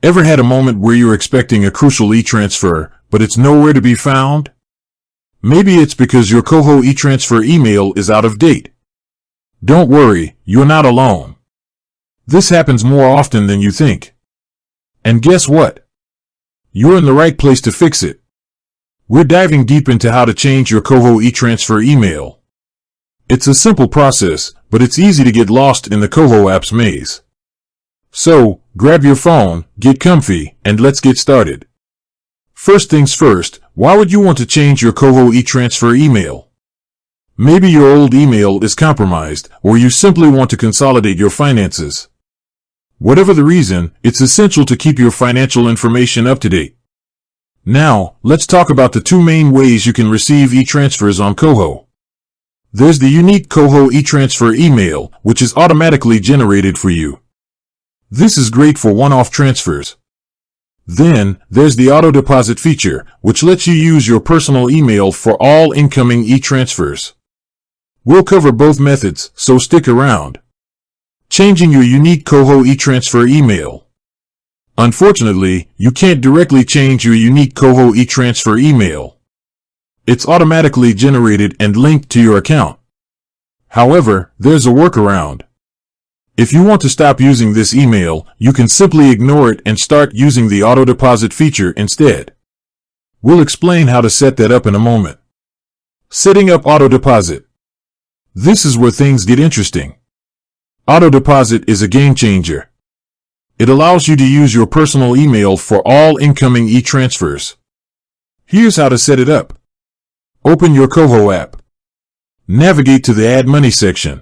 Ever had a moment where you're expecting a crucial e-transfer, but it's nowhere to be found? Maybe it's because your Koho e-transfer email is out of date. Don't worry, you're not alone. This happens more often than you think. And guess what? You're in the right place to fix it. We're diving deep into how to change your Koho e-transfer email. It's a simple process, but it's easy to get lost in the Koho app's maze. So, grab your phone, get comfy, and let's get started. First things first, why would you want to change your Koho e-transfer email? Maybe your old email is compromised, or you simply want to consolidate your finances. Whatever the reason, it's essential to keep your financial information up to date. Now, let's talk about the two main ways you can receive e-transfers on Koho. There's the unique Koho e-transfer email, which is automatically generated for you. This is great for one-off transfers. Then, there's the auto deposit feature, which lets you use your personal email for all incoming e-transfers. We'll cover both methods, so stick around. Changing your unique Koho e-transfer email. Unfortunately, you can't directly change your unique Koho e-transfer email. It's automatically generated and linked to your account. However, there's a workaround. If you want to stop using this email, you can simply ignore it and start using the auto deposit feature instead. We'll explain how to set that up in a moment. Setting up auto deposit. This is where things get interesting. Auto deposit is a game changer. It allows you to use your personal email for all incoming e-transfers. Here's how to set it up. Open your Koho app. Navigate to the Add Money section.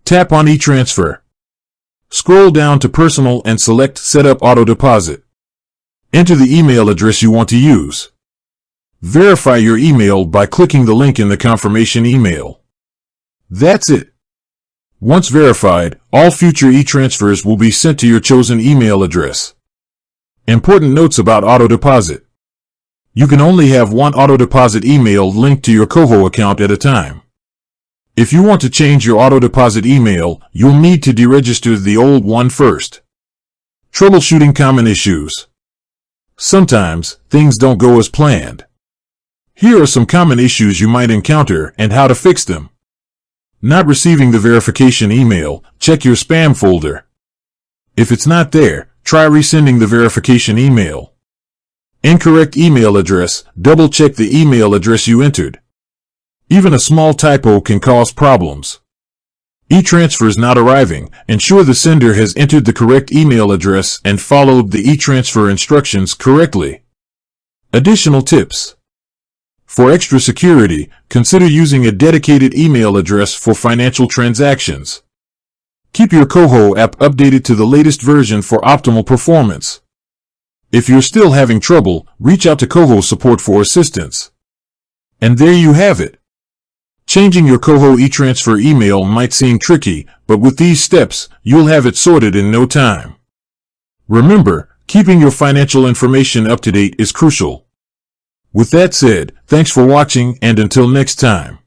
Tap on e-transfer. Scroll down to Personal and select Set up auto deposit. Enter the email address you want to use. Verify your email by clicking the link in the confirmation email. That's it. Once verified, all future e-transfers will be sent to your chosen email address. Important notes about auto deposit. You can only have one auto deposit email linked to your Koho account at a time. If you want to change your auto deposit email, you'll need to deregister the old one first. Troubleshooting common issues. Sometimes, things don't go as planned. Here are some common issues you might encounter and how to fix them. Not receiving the verification email, check your spam folder. If it's not there, try resending the verification email. Incorrect email address, double check the email address you entered. Even a small typo can cause problems. E-transfers not arriving, ensure the sender has entered the correct email address and followed the e-transfer instructions correctly. Additional tips. For extra security, consider using a dedicated email address for financial transactions. Keep your Koho app updated to the latest version for optimal performance. If you're still having trouble, reach out to Koho support for assistance. And there you have it. Changing your Koho e-transfer email might seem tricky, but with these steps, you'll have it sorted in no time. Remember, keeping your financial information up to date is crucial. With that said, thanks for watching and until next time.